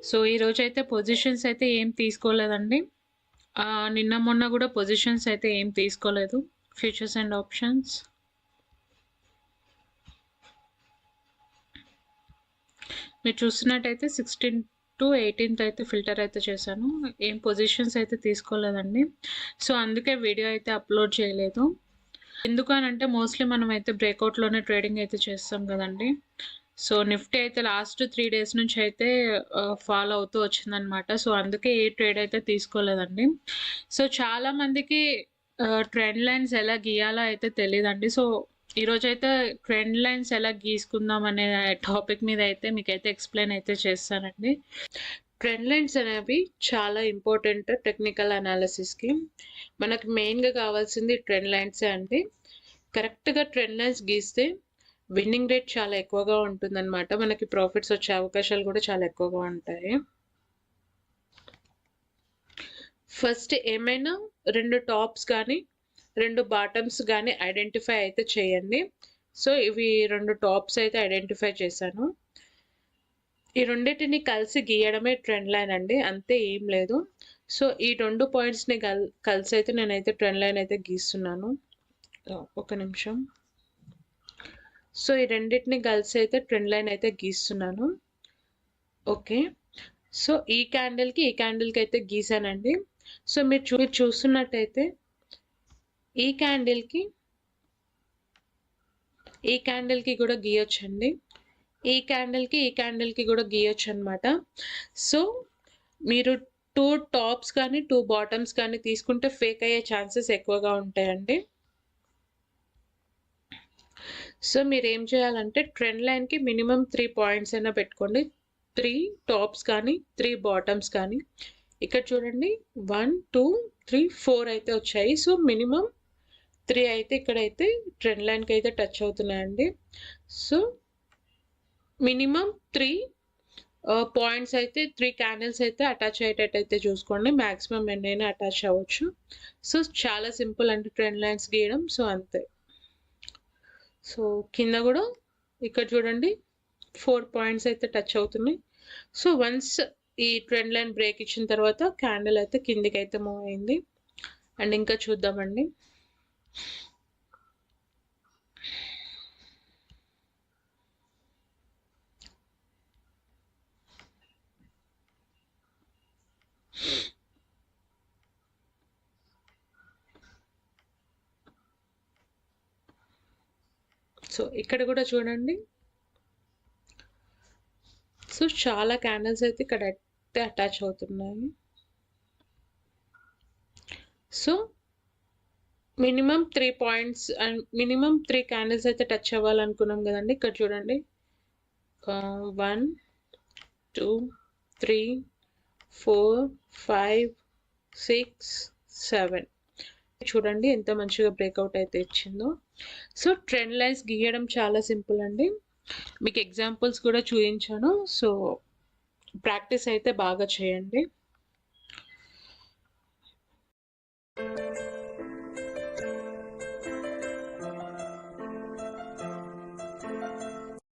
So ఈరోజైతే positions అయితే ఏం తీసుకోలేదండి. నిన్న మొన్న కూడా పొజిషన్స్ అయితే ఏం తీసుకోలేదు. Futures and options. మీరు చూస్తున్నట్టయితే 16 to 18th అయితే ఫిల్టర్ అయితే చేశాను. ఏం పొజిషన్స్ అయితే తీసుకోలేదండి. సో అందుకే వీడియో అయితే అప్లోడ్ చేయలేదు. ఎందుకనంటే మోస్ట్లీ మనం అయితే బ్రేక్అవుట్లోనే ట్రేడింగ్ అయితే చేస్తాం కదండి. సో నిఫ్టీ అయితే లాస్ట్ 3 days నుంచి అయితే ఫాలో అవుతూ వచ్చిందనమాట. సో అందుకే ఏ ట్రేడ్ అయితే తీసుకోలేదండి. సో చాలా మందికి ట్రెండ్ లైన్స్ ఎలా గీయాలో అయితే తెలియదండి. సో ఈరోజైతే ట్రెండ్ లైన్స్ ఎలా గీసుకుందాం అనే టాపిక్ మీద అయితే మీకైతే ఎక్స్ప్లెయిన్ అయితే చేస్తానండి. ట్రెండ్ లైన్స్ అనేవి చాలా ఇంపార్టెంట్ టెక్నికల్ అనాలిసిస్కి. మనకు మెయిన్గా కావాల్సింది ట్రెండ్ లైన్సే అండి. కరెక్ట్గా ట్రెండ్ లైన్స్ గీస్తే విన్నింగ్ రేట్ చాలా ఎక్కువగా ఉంటుందన్నమాట. మనకి ప్రాఫిట్స్ వచ్చే అవకాశాలు కూడా చాలా ఎక్కువగా ఉంటాయి. ఫస్ట్ ఏమైనా 2 టాప్స్ కానీ 2 బాటమ్స్ కానీ ఐడెంటిఫై అయితే చేయండి. సో ఇవి 2 టాప్స్ అయితే ఐడెంటిఫై చేశాను. ఈ రెండింటిని కలిసి గీయడమే ట్రెండ్ లైన్ అండి, అంతే ఏం లేదు. సో ఈ 2 పాయింట్స్ని కలిసి అయితే నేనైతే ట్రెండ్ లైన్ అయితే గీస్తున్నాను. ఒక నిమిషం. సో ఈ రెండింటిని కలిసి అయితే ట్రెండ్ లైన్ అయితే గీస్తున్నాను. ఓకే, సో ఈ క్యాండిల్కి అయితే గీసానండి. సో మీరు చూస్తున్నట్టయితే ఈ క్యాండిల్కి కూడా గీయొచ్చండి. ఈ క్యాండిల్కి కూడా గీయొచ్చు అనమాట. సో మీరు 2 టాప్స్ కానీ 2 బాటమ్స్ కానీ తీసుకుంటే ఫేక్ అయ్యే ఛాన్సెస్ ఎక్కువగా ఉంటాయండి. సో మీరు ఏం చేయాలంటే ట్రెండ్ లైన్కి మినిమం 3 పాయింట్స్ అయినా పెట్టుకోండి. 3 టాప్స్ కానీ 3 బాటమ్స్ కానీ. ఇక్కడ చూడండి 1 2 3 4 అయితే వచ్చాయి. సో మినిమం 3 అయితే ఇక్కడైతే ట్రెండ్ లైన్కి అయితే టచ్ అవుతున్నాయండి. సో మినిమం 3 పాయింట్స్ అయితే 3 క్యాండిల్స్ అయితే అటాచ్ అయ్యేటట్టు అయితే చూసుకోండి. మ్యాక్సిమం ఎన్నైనా అటాచ్ అవ్వచ్చు. సో చాలా సింపుల్ అండి ట్రెండ్ లైన్స్ గీయడం. సో అంతే. సో కింద కూడా ఇక్కడ చూడండి 4 పాయింట్స్ అయితే టచ్ అవుతున్నాయి. సో వన్స్ ఈ ట్రెండ్ లైన్ బ్రేక్ ఇచ్చిన తర్వాత క్యాండిల్ అయితే కిందికి అయితే మూవ్ అయింది. అండ్ ఇంకా చూద్దామండి. సో ఇక్కడ కూడా చూడండి. సో చాలా క్యాండిల్స్ అయితే ఇక్కడ అయితే అటాచ్ అవుతున్నాయి. So minimum 3 points and minimum 3 candles అయితే టచ్ అవ్వాలనుకున్నాం కదండి. ఇక్కడ చూడండి 1 2 3 4 5 6 7 చూడండి ఎంత మంచిగా బ్రేక్అవుట్ అయితే ఇచ్చిందో. సో ట్రెండ్ లైన్స్ గీయడం చాలా సింపుల్ అండి. మీకు ఎగ్జాంపుల్స్ కూడా చూపించాను. సో ప్రాక్టీస్ అయితే బాగా చేయండి.